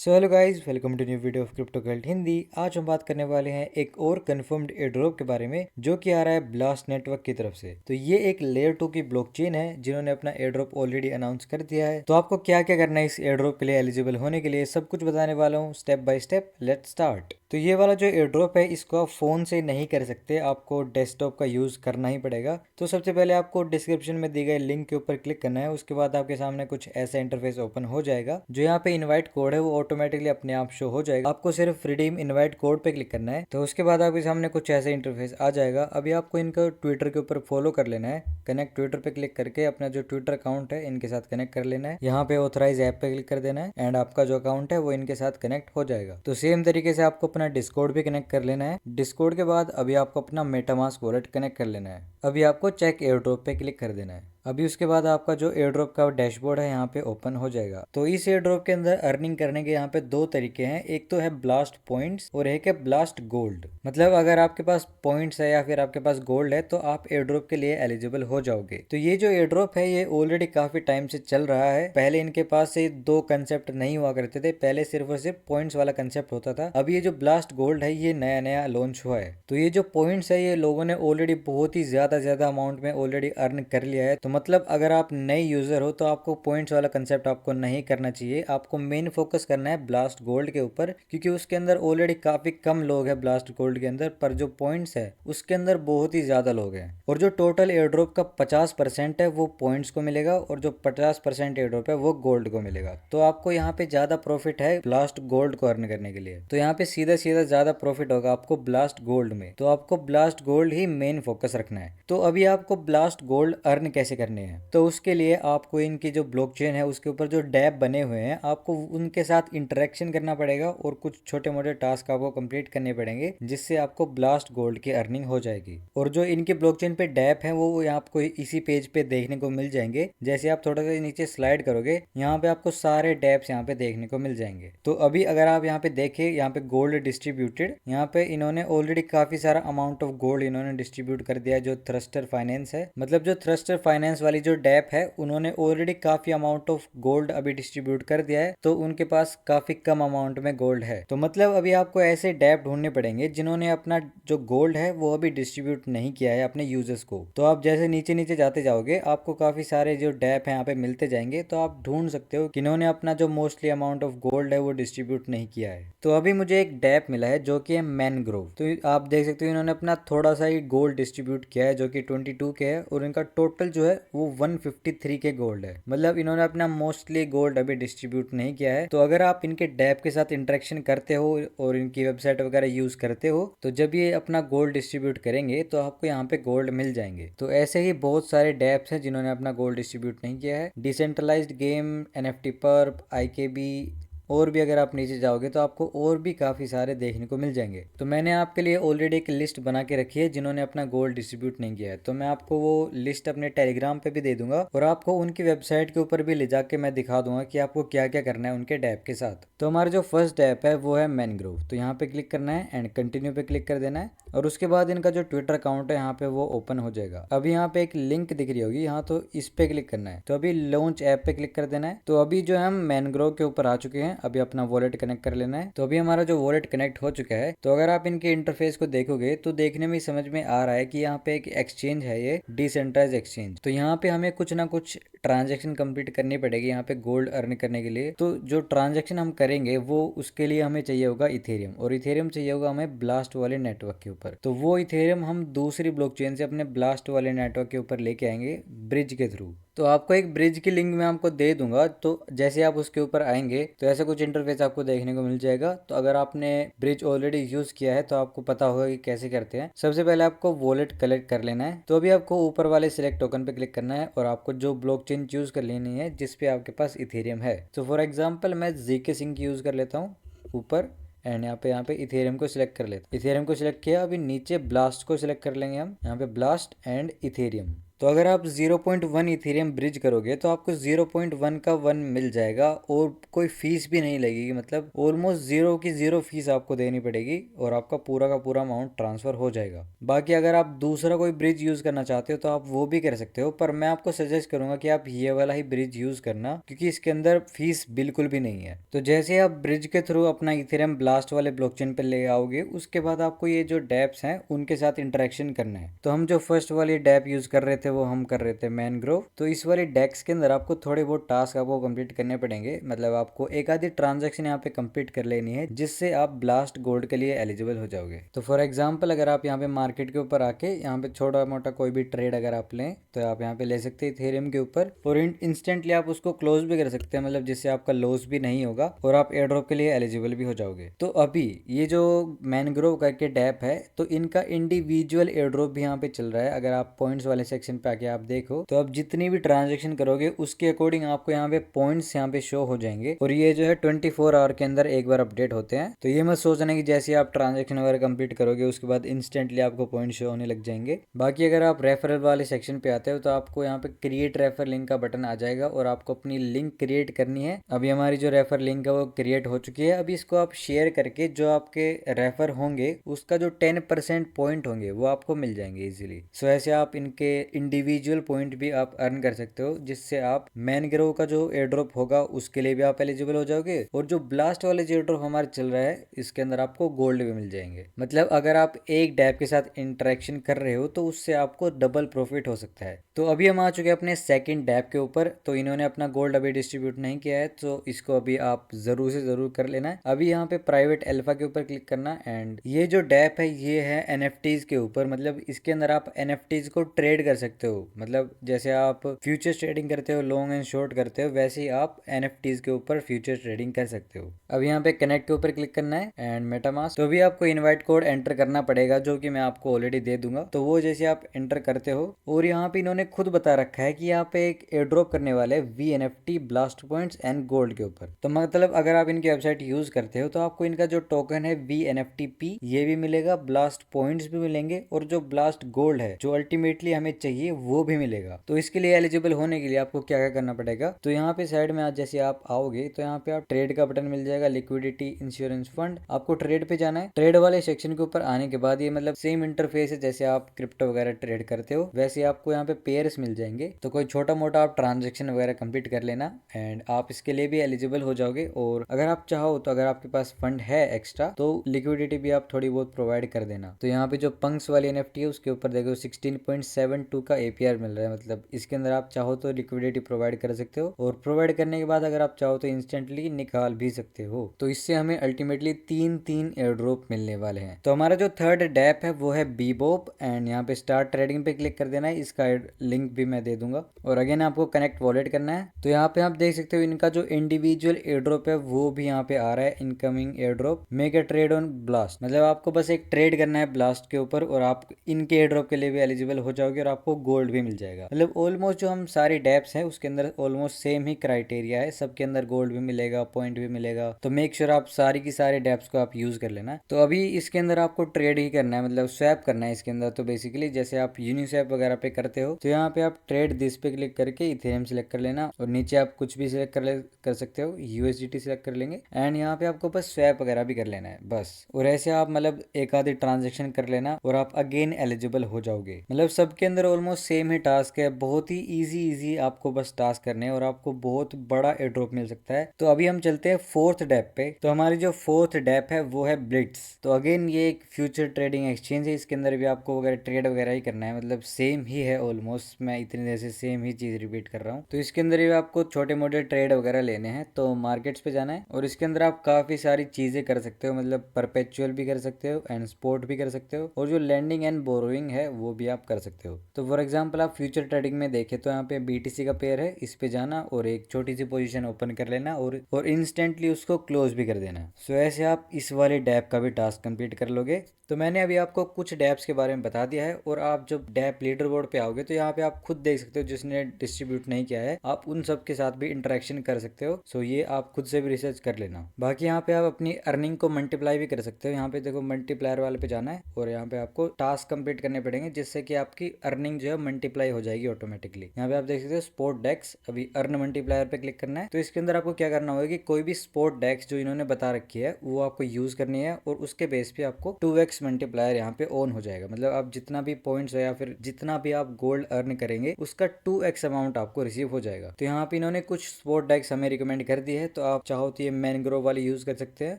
So hello guys, welcome to new video of Crypto Cult Hindi. आज हम बात करने वाले हैं एक और कंफर्म्ड एयरड्रॉप के बारे में जो कि आ रहा है ब्लास्ट नेटवर्क की तरफ से। तो ये एक लेयर 2 की ब्लॉकचेन है जिन्होंने अपना एयरड्रॉप ऑलरेडी अनाउंस कर दिया है। तो आपको क्या क्या करना है इस एयरड्रॉप के लिए एलिजिबल होने के लिए, सब कुछ बताने वाला हूँ step by step. Let's start. तो ये वाला जो एयरड्रॉप है इसको आप फोन से नहीं कर सकते, आपको डेस्कटॉप का यूज करना ही पड़ेगा। तो सबसे पहले आपको डिस्क्रिप्शन में दी गई लिंक के ऊपर क्लिक करना है। उसके बाद आपके सामने कुछ ऐसा इंटरफेस ओपन हो जाएगा। जो यहाँ पे इनवाइट कोड है वो ऑटोमेटिकली अपने आप शो हो जाएगा। आपको सिर्फ रिडीम इनवाइट कोड पे क्लिक करना है। तो उसके बाद आपके सामने कुछ ऐसा इंटरफेस आ जाएगा। अभी आपको इनको ट्विटर के ऊपर फॉलो कर लेना है। कनेक्ट ट्विटर पे क्लिक करके अपना जो ट्विटर अकाउंट है इनके साथ कनेक्ट कर लेना है। यहाँ पे ऑथराइज ऐप पे क्लिक कर देना है एंड आपका जो अकाउंट है वो इनके साथ कनेक्ट हो जाएगा। तो सेम तरीके से आपको अपना डिस्कॉर्ड भी कनेक्ट कर लेना है। डिस्कॉर्ड के बाद अभी आपको अपना मेटामास्क वॉलेट कनेक्ट कर लेना है। अभी आपको चेक एयरड्रॉप पे क्लिक कर देना है। अभी उसके बाद आपका जो एयरड्रॉप का डैशबोर्ड है यहाँ पे ओपन हो जाएगा। तो इस एयरड्रॉप के अंदर अर्निंग करने के यहाँ पे दो तरीके हैं। एक तो है ब्लास्ट पॉइंट्स और एक है ब्लास्ट गोल्ड। मतलब अगर आपके पास पॉइंट्स है या फिर आपके पास गोल्ड है तो आप एयरड्रॉप के लिए एलिजिबल हो जाओगे। तो ये जो एयरड्रॉप है ये ऑलरेडी काफी टाइम से चल रहा है। पहले इनके पास से दो कंसेप्ट नहीं हुआ करते थे। पहले सिर्फ और सिर्फ पॉइंट्स वाला कंसेप्ट होता था। अब ये जो ब्लास्ट गोल्ड है ये नया नया लॉन्च हुआ है। तो ये जो पॉइंट्स है ये लोगों ने ऑलरेडी बहुत ही ज्यादा अमाउंट में ऑलरेडी अर्न कर लिया है। तो मतलब अगर आप नए यूजर हो तो आपको पॉइंट्स वाला कंसेप्ट आपको नहीं करना चाहिए। आपको मेन फोकस करना है ब्लास्ट गोल्ड के ऊपर, क्योंकि उसके अंदर ऑलरेडी काफी कम लोग हैं ब्लास्ट गोल्ड के अंदर, पर जो पॉइंट्स है उसके अंदर बहुत ही ज्यादा लोग हैं। और जो टोटल एयरड्रॉप का 50% है वो पॉइंट्स को मिलेगा और जो 50% एयरड्रॉप है वो गोल्ड को मिलेगा। तो आपको यहाँ पे ज्यादा प्रॉफिट है ब्लास्ट गोल्ड को अर्न करने के लिए। तो यहाँ पे सीधा सीधा ज्यादा प्रॉफिट होगा आपको ब्लास्ट गोल्ड में। तो आपको ब्लास्ट गोल्ड ही मेन फोकस रखना है। तो अभी आपको ब्लास्ट गोल्ड अर्न कैसे करने हैं, तो उसके लिए आपको इनकी जो ब्लॉकचेन है उसके ऊपर जो डैप बने हुए हैं आपको उनके साथ इंटरेक्शन करना पड़ेगा और कुछ छोटे मोटे टास्क आपको कंप्लीट करने पड़ेंगे, जिससे आपको ब्लास्ट गोल्ड की अर्निंग हो जाएगी। और जो इनकी ब्लॉकचेन पे डैप है वो आपको इसी पेज पे देखने को मिल जाएंगे। जैसे आप थोड़ा सा नीचे स्लाइड करोगे यहाँ पे आपको सारे डैप्स यहाँ पे देखने को मिल जाएंगे। तो अभी अगर आप यहाँ पे देखें, यहाँ पे गोल्ड डिस्ट्रीब्यूटेड, यहाँ पे इन्होंने ऑलरेडी काफी सारा अमाउंट ऑफ गोल्ड इन्होंने डिस्ट्रीब्यूट कर दिया है। जो थ्रस्टर फाइनेंस है, मतलब जो थ्रस्टर फाइनेंस वाली जो डैप है उन्होंने ऑलरेडी काफी अमाउंट ऑफ गोल्ड अभी डिस्ट्रीब्यूट कर दिया है। तो उनके पास काफी कम अमाउंट में गोल्ड है। तो मतलब अभी आपको ऐसे डैप ढूंढने पड़ेंगे जिन्होंने अपना जो गोल्ड है वो अभी डिस्ट्रीब्यूट नहीं किया है अपने यूजर्स को। तो आप जैसे नीचे नीचे जाते जाओगे आपको काफी सारे जो डैप है यहाँ पे मिलते जाएंगे। तो आप ढूंढ सकते हो कि इन्होंने अपना जो मोस्टली अमाउंट ऑफ गोल्ड है वो डिस्ट्रीब्यूट नहीं किया है। तो अभी मुझे एक डैप मिला है जो कि है मैनग्रोव। तो आप देख सकते हो इन्होंने अपना थोड़ा सा ही गोल्ड डिस्ट्रीब्यूट किया है जो कि 22 के है और इनका टोटल जो है वो 153 के गोल्ड है। मतलब इन्होंने अपना मोस्टली गोल्ड अभी डिस्ट्रीब्यूट नहीं किया है। तो अगर आप इनके डैप के साथ इंटरेक्शन करते हो और इनकी वेबसाइट वगैरह यूज करते हो तो जब ये अपना गोल्ड डिस्ट्रीब्यूट करेंगे तो आपको यहाँ पे गोल्ड मिल जाएंगे। तो ऐसे ही बहुत सारे डैप्स हैं जिन्होंने अपना गोल्ड डिस्ट्रीब्यूट नहीं किया है। डिसेंट्रलाइज्ड गेम, एनएफटी पर्प, आईकेबी और भी अगर आप नीचे जाओगे तो आपको और भी काफ़ी सारे देखने को मिल जाएंगे। तो मैंने आपके लिए ऑलरेडी एक लिस्ट बना के रखी है जिन्होंने अपना गोल्ड डिस्ट्रीब्यूट नहीं किया है। तो मैं आपको वो लिस्ट अपने टेलीग्राम पे भी दे दूंगा और आपको उनकी वेबसाइट के ऊपर भी ले जाके मैं दिखा दूंगा कि आपको क्या क्या करना है उनके डैप के साथ। तो हमारा जो फर्स्ट डैप है वो है मैनग्रोव। तो यहाँ पे क्लिक करना है एंड कंटिन्यू पे क्लिक कर देना है और उसके बाद इनका जो ट्विटर अकाउंट है यहाँ पे वो ओपन हो जाएगा। अभी यहाँ पे एक लिंक दिख रही होगी यहाँ, तो इस पे क्लिक करना है। तो अभी लॉन्च ऐप पे क्लिक कर देना है। तो अभी जो हम मैनग्रोव के ऊपर आ चुके हैं, अभी अपना वॉलेट कनेक्ट कर लेना है। तो अभी हमारा जो वॉलेट कनेक्ट हो चुका है। तो अगर आप इनके इंटरफेस को देखोगे तो देखने में समझ में आ रहा है कि यहाँ पे एक एक्सचेंज है, ये डिसेंट्रलाइज एक्सचेंज। तो यहाँ पे हमें कुछ ना कुछ ट्रांजेक्शन कंप्लीट करनी पड़ेगी यहाँ पे गोल्ड अर्न करने के लिए। तो जो ट्रांजेक्शन हम करेंगे वो उसके लिए हमें चाहिए होगा इथेरियम, और इथेरियम चाहिए होगा हमें ब्लास्ट वाले नेटवर्क के ऊपर। तो वो इथेरियम हम दूसरी ब्लॉकचेन से अपने ब्लास्ट वाले नेटवर्क के ऊपर लेके आएंगे ब्रिज के थ्रू। तो आपको एक ब्रिज की लिंक मैं आपको दे दूंगा। तो जैसे आप उसके ऊपर आएंगे तो ऐसा कुछ इंटरफेस आपको देखने को मिल जाएगा। तो अगर आपने ब्रिज ऑलरेडी यूज किया है तो आपको पता होगा कि कैसे करते हैं। सबसे पहले आपको वॉलेट कलेक्ट कर लेना है। तो अभी आपको ऊपर वाले सिलेक्ट टोकन पे क्लिक करना है और आपको जो ब्लॉकचेन चूज कर लेनी है जिसपे आपके पास इथेरियम है। तो फॉर एग्जाम्पल मैं जीके सिंक यूज कर लेता हूँ ऊपर एंड यहाँ पे इथेरियम को सिलेक्ट कर लेते हैं। इथेरियम को सिलेक्ट किया, अभी नीचे ब्लास्ट को सिलेक्ट कर लेंगे हम। यहाँ पे ब्लास्ट एंड इथेरियम। तो अगर आप 0.1 इथेरियम ब्रिज करोगे तो आपको 0.1 का 1 मिल जाएगा और कोई फीस भी नहीं लगेगी, मतलब ऑलमोस्ट जीरो की जीरो फीस आपको देनी पड़ेगी और आपका पूरा का पूरा अमाउंट ट्रांसफर हो जाएगा। बाकी अगर आप दूसरा कोई ब्रिज यूज करना चाहते हो तो आप वो भी कर सकते हो, पर मैं आपको सजेस्ट करूंगा कि आप ये वाला ही ब्रिज यूज करना, क्योंकि इसके अंदर फीस बिल्कुल भी नहीं है। तो जैसे आप ब्रिज के थ्रू अपना इथेरियम ब्लास्ट वाले ब्लॉकचेन पे ले आओगे, उसके बाद आपको ये जो डैप्स हैं उनके साथ इंटरेक्शन करना है। तो हम जो फर्स्ट वाली डैप यूज कर रहे थे वो हम कर रहे थे मैनग्रोव। तो इस वाली डेक्स के अंदर आपको थोड़े बहुत टास्क आपको कंप्लीट करने पड़ेंगे, मतलब आपको एक आधी ट्रांजेक्शन यहाँ पे कंप्लीट कर लेनी है जिससे आप ब्लास्ट गोल्ड के लिए एलिजिबल हो जाओगे। तो फॉर एग्जांपल अगर आप यहाँ पे मार्केट के ऊपर आके यहाँ पे छोटा मोटा कोई भी ट्रेड अगर आप लें तो आप यहाँ पे ले सकते हैं इथेरियम के ऊपर, और इंस्टेंटली आप उसको क्लोज भी कर सकते हैं, मतलब जिससे आपका लॉस भी नहीं होगा और आप एयर ड्रॉप के लिए एलिजिबल भी हो जाओगे। तो अभी ये जो मैनग्रोव करके डैप है तो इनका इंडिविजुअल एयर ड्रॉप भी यहाँ पे चल रहा है। अगर आप पॉइंट्स वाले सेक्शन पे आके आप देखो तो आप जितनी भी ट्रांजेक्शन करोगे उसके अकॉर्डिंग आपको यहाँ पे पॉइंट्स यहाँ पे शो हो जाएंगे, और ये जो है 24 आवर के अंदर एक बार अपडेट होते हैं। तो ये मत सोचना कि जैसे आप ट्रांजेक्शन वगैरह कंप्लीट करोगे उसके बाद इंस्टेंटली आपको पॉइंट शो होने लग जाएंगे। बाकी अगर आप रेफरल वाले सेक्शन पे आते हो तो आपको यहाँ पे क्रिएट रेफर लिंक का बटन आ जाएगा और आपको अपनी लिंक क्रिएट करनी है। अभी हमारी जो रेफर लिंक है वो क्रिएट हो चुकी है। अभी इसको आप शेयर करके जो आपके रेफर होंगे उसका जो 10% पॉइंट होंगे वो आपको मिल जाएंगे इजीली। सो ऐसे आप इनके इंडिविजुअल पॉइंट भी आप अर्न कर सकते हो, जिससे आप मैनग्रोव का जो एयर ड्रॉप होगा उसके लिए भी आप एलिजिबल हो जाओगे, और जो ब्लास्ट वाले एयर ड्रॉप हमारे चल रहा है इसके अंदर आपको गोल्ड भी मिल जाएंगे। मतलब अगर आप एक डैप के साथ इंटरेक्शन कर रहे हो तो उससे आपको डबल प्रॉफिट हो सकता है। तो अभी हम आ चुके हैं अपने सेकंड डैप के ऊपर। तो इन्होंने अपना गोल्ड अभी डिस्ट्रीब्यूट नहीं किया है तो इसको अभी आप जरूर से जरूर कर लेना है। अभी यहाँ पे प्राइवेट अल्फा के ऊपर क्लिक करना, एंड ये जो डैप है ये है एनएफटीज के ऊपर। मतलब इसके अंदर आप एनएफटीज को ट्रेड कर सकते हो, मतलब जैसे आप फ्यूचर्स ट्रेडिंग करते हो, लॉन्ग एंड शॉर्ट करते हो, वैसे ही आप एनएफटीज के ऊपर फ्यूचर्स ट्रेडिंग कर सकते हो। अब यहाँ पे कनेक्ट के ऊपर क्लिक करना है एंड मेटामास्क। तो भी आपको इनवाइट कोड एंटर करना पड़ेगा जो कि मैं आपको ऑलरेडी दे दूंगा। तो वो जैसे आप एंटर करते हो, और यहाँ पे इन्होंने खुद बता रखा है कि यहाँ पे एक एयर ड्रॉप करने वाले VNFT blast points and gold के ऊपर। तो मतलब अगर आप इनकी वेबसाइट यूज करते हो तो आपको इनका जो टोकन है VNFTP ये भी मिलेगा, ब्लास्ट पॉइंट्स भी मिलेंगे, और जो ब्लास्ट गोल्ड है जो अल्टीमेटली हमें चाहिए वो भी मिलेगा। तो इसके लिए एलिजिबल होने के लिए आपको क्या क्या करना पड़ेगा, तो यहाँ पे साइड में आज जैसे आप आओगे तो यहाँ पे आप ट्रेड का बटन मिल जाएगा, लिक्विडिटी इंश्योरेंस फंड। आपको ट्रेड पे जाना है। ट्रेड वाले सेक्शन के ऊपर आने के बाद ये मतलब सेम इंटरफेस है जैसे आप क्रिप्टो वगैरह ट्रेड करते हो, वैसे आपको यहाँ पे पेयर्स मिल जाएंगे। तो कोई छोटा मोटा आप ट्रांजेक्शन वगैरह कंप्लीट कर लेना एंड आप इसके लिए भी एलिजिबल हो जाओगे। और अगर आप चाहो तो अगर आपके पास फंड है एक्स्ट्रा तो लिक्विडिटी भी आप थोड़ी बहुत प्रोवाइड कर देना। तो यहाँ पे जो पंक्स वाली एनएफटी है उसके ऊपर देखो 16.72 का एपीआर मिल रहा है, मतलब इसके अंदर आप चाहो तो लिक्विडिटी प्रोवाइड कर सकते हो, और प्रोवाइड करने के बाद अगर आप चाहो तो इंस्टेंटली निकाल भी सकते हो। तो इससे हमें अल्टीमेटली तीन एयर ड्रॉप मिलने वाले हैं। तो हमारा जो थर्ड डैप है वो है बीबोप, एंड यहाँ पे स्टार्ट ट्रेडिंग पे क्लिक कर देना है। इसका लिंक भी मैं दे दूंगा, और अगेन आपको कनेक्ट वॉलेट करना है। तो यहाँ पे आप देख सकते हो इनका जो इंडिविजुअल एयर ड्रॉप है वो भी यहाँ पे आ रहा है, incoming air drop, make a trade on blast. मतलब आपको बस एक ट्रेड करना है ब्लास्ट के ऊपर और आप इनके एयर ड्रॉप के लिए भी एलिजिबल हो जाओगे और आपको गोल्ड भी मिल जाएगा। मतलब ऑलमोस्ट जो हम सारी डैप्स हैं उसके अंदर ऑलमोस्ट सेम ही क्राइटेरिया है, सबके अंदर गोल्ड भी मिलेगा, पॉइंट भी मिलेगा। तो मेक श्योर आप सारी की सारी डैप्स को आप यूज कर लेना। तो अभी इसके अंदर आपको ट्रेड ही करना है, मतलब स्वैप करना है इसके अंदर। तो बेसिकली जैसे आप यूनिस्वैप वगैरह पे करते हो तो यहाँ पे आप ट्रेड दिस पे क्लिक करके इथेरियम सिलेक्ट कर लेना, और नीचे आप कुछ भी सिलेक्ट कर सकते हो, यूएसडीटी सिलेक्ट कर लेंगे, एंड यहाँ पे आपको बस स्वैप वगैरह भी कर लेना है बस। और ऐसे आप मतलब एक आधी ट्रांजेक्शन कर लेना और आप अगेन एलिजिबल हो जाओगे। मतलब सबके अंदर ऑलमोस्ट सेम ही टास्क है, बहुत ही इजी आपको बस टास्क करने हैं और आपको बहुत बड़ा एयर ड्रॉप मिल सकता है। तो अभी हम चलते हैं फोर्थ डैप पे। तो हमारी जो फोर्थ डैप है वो है ब्लिट्स। तो अगेन ये एक फ्यूचर ट्रेडिंग एक्सचेंज है, इसके अंदर भी आपको वगैरह ट्रेड वगैरह ही करना है, मतलब सेम ही है ऑलमोस्ट। मैं इतनी देर से सेम ही चीज रिपीट कर रहा हूँ। तो इसके अंदर भी आपको छोटे मोटे ट्रेड वगैरह लेने हैं। तो मार्केट्स पे जाना है और इसके अंदर आप काफी सारी चीजें कर सकते हो, मतलब परपेचुअल भी कर सकते हो एंड स्पोर्ट भी कर सकते हो, और जो लैंडिंग एंड बोरोइंग है वो भी आप कर सकते हो। तो फॉर एग्जाम्पल आप फ्यूचर ट्रेडिंग में देखें तो यहाँ पे बीटीसी का पेयर है, इस पे जाना और एक छोटी सी पोजीशन ओपन कर लेना और इंस्टेंटली उसको क्लोज भी कर देना। सो ऐसे आप इस वाले डैप का भी टास्क कंप्लीट कर लोगे। तो मैंने अभी आपको कुछ डैप्स के बारे में बता दिया है, और आप जब डैप लीडर बोर्ड पे आओगे तो यहाँ पे आप खुद देख सकते हो जिसने डिस्ट्रीब्यूट नहीं किया है, आप उन सब के साथ भी इंटरेक्शन कर सकते हो। सो ये आप खुद से भी रिसर्च कर लेना। बाकी यहाँ पे आप अपनी अर्निंग को मल्टीप्लाई भी कर सकते हो। यहाँ पे देखो मल्टीप्लायर वाले पे जाना है और यहाँ पे आपको टास्क कंप्लीट करने पड़ेंगे जिससे कि आपकी अर्निंग जो जो है मल्टीप्लाई हो जाएगी ऑटोमेटिकली। यहाँ पे आप देख सकते हो स्पोर्ट डेक्स, अभी अर्न मल्टीप्लायर पे क्लिक करना है। तो इसके अंदर आपको क्या करना होगा कि कोई भी स्पोर्ट डेक्स जो इन्होंने बता रखी है वो आपको यूज करनी है और उसके बेस पे आपको 2x मल्टीप्लायर यहाँ पे ऑन हो जाएगा। मतलब आप जितना भी पॉइंट्स है या फिर जितना भी आप गोल्ड अर्न करेंगे उसका 2x अमाउंट आपको रिसीव हो जाएगा। तो यहाँ पे इन्होंने कुछ स्पोर्ट डेक्स हमें रिकमेंड कर दी है, तो आप चाहो तो ये मैनग्रोव वाली यूज कर सकते हैं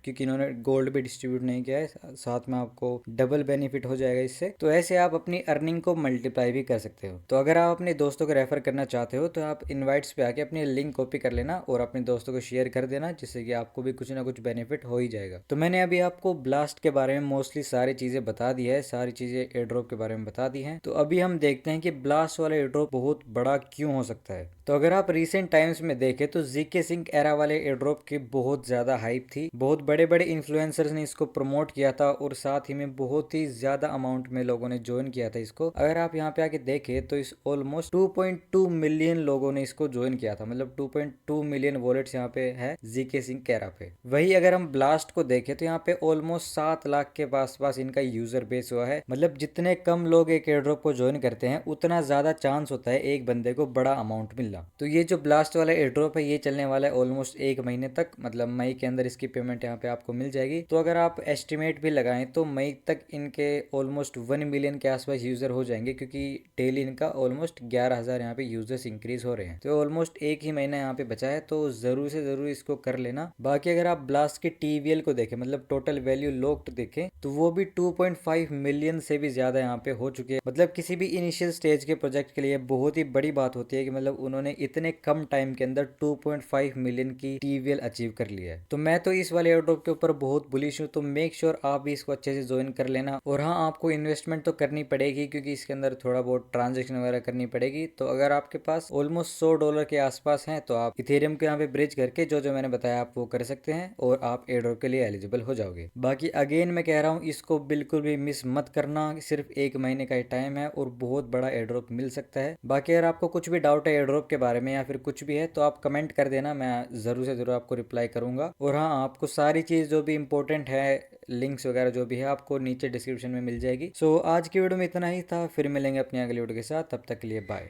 क्योंकि इन्होंने गोल्ड भी डिस्ट्रीब्यूट नहीं किया है, साथ में आपको डबल बेनिफिट हो जाएगा इससे। तो ऐसे आप अपनी अर्निंग को मल्टीप्लाई भी कर सकते हो। तो अगर आप अपने दोस्तों को रेफर करना चाहते हो तो आप इनवाइट्स पे आके अपनी लिंक कॉपी कर लेना और अपने दोस्तों को शेयर कर देना, जिससे कि आपको भी कुछ ना कुछ बेनिफिट हो ही जाएगा। तो मैंने अभी आपको ब्लास्ट के बारे में मोस्टली सारी चीजें बता दी है, सारी चीजें एयर ड्रॉप के बारे में बता दी हैं। तो अभी हम देखते हैं कि ब्लास्ट वाला एयर ड्रॉप बहुत बड़ा क्यों हो सकता है। तो अगर आप रिसेंट टाइम्स में देखें तो जीके सिंक एरा वाले एयर ड्रॉप की बहुत ज्यादा हाइप थी, बहुत बड़े बड़े इन्फ्लुएंसर्स ने इसको प्रमोट किया था और साथ ही में बहुत ही ज्यादा अमाउंट में लोगों ने ज्वाइन किया था इसको। अगर आप यहाँ पे आके देखें तो इस ऑलमोस्ट 2.2 मिलियन लोगों ने इसको ज्वाइन किया था, मतलब 2.2 मिलियन वॉलेट्स यहाँ पे है जीके सिंक एरा पे। वही अगर हम ब्लास्ट को देखें तो यहाँ पे ऑलमोस्ट 7 लाख के पास इनका यूजर बेस हुआ है। मतलब जितने कम लोग एक एयर ड्रॉप को ज्वाइन करते हैं उतना ज्यादा चांस होता है एक बंदे को बड़ा अमाउंट मिलना। तो ये जो ब्लास्ट वाला एयर ड्रॉप है ये चलने वाला है ऑलमोस्ट 1 महीने तक, मतलब मई के अंदर इसकी पेमेंट यहाँ पे आपको मिल जाएगी। तो अगर आप एस्टिमेट भी लगाएं तो मई तक इनके ऑलमोस्ट 1 मिलियन के आसपास यूजर हो जाएंगे, क्योंकि डेली इनका ऑलमोस्ट 11,000 यहाँ पे यूजर्स इंक्रीज हो रहे हैं। तो ऑलमोस्ट एक ही महीना यहाँ पे बचा है, तो जरूर से जरूर इसको कर लेना। बाकी अगर आप ब्लास्ट के टीवीएल को देखें, मतलब टोटल वैल्यू लॉक्ड देखें, तो वो भी 2.5 मिलियन से भी ज्यादा यहाँ पे हो चुके हैं। मतलब किसी भी इनिशियल स्टेज के प्रोजेक्ट के लिए बहुत ही बड़ी बात होती है कि मतलब उन्होंने इतने कम टाइम के अंदर 2.5 मिलियन की टीवीएल अचीव कर लिया है। तो मैं तो इस वाले एयरड्रॉप के ऊपर बहुत बुलिश हूँ, तो मेक श्योर आप भी इसको अच्छे से ज्वाइन कर लेना। और हाँ, आपको इन्वेस्टमेंट तो करनी पड़ेगी क्योंकि इसके अंदर थोड़ा बहुत ट्रांजेक्शन वगैरह करनी पड़ेगी। तो अगर आपके पास ऑलमोस्ट $100 के आसपास हैं तो आप इथेरियम को यहाँ पे ब्रिज करके जो जो मैंने बताया आप वो कर सकते हैं और आप एयरड्रॉप के लिए एलिजिबल हो जाओगे। बाकी अगेन मैं कह रहा हूँ इसको बिल्कुल भी मिस मत करना, सिर्फ 1 महीने का ही टाइम है और बहुत बड़ा एयरड्रॉप मिल सकता है। बाकी अगर आपको कुछ भी डाउट है एयरड्रॉप के बारे में या फिर कुछ भी है तो आप कमेंट कर देना, मैं जरूर से जरूर आपको रिप्लाई करूंगा। और हाँ, आपको सारी चीज़ जो भी इंपॉर्टेंट है, लिंक्स वगैरह जो भी है, आपको नीचे डिस्क्रिप्शन में मिल जाएगी। सो आज की वीडियो में इतना ही था, फिर मिलेंगे अपनी अगली वीडियो के साथ, तब तक के लिए बाय।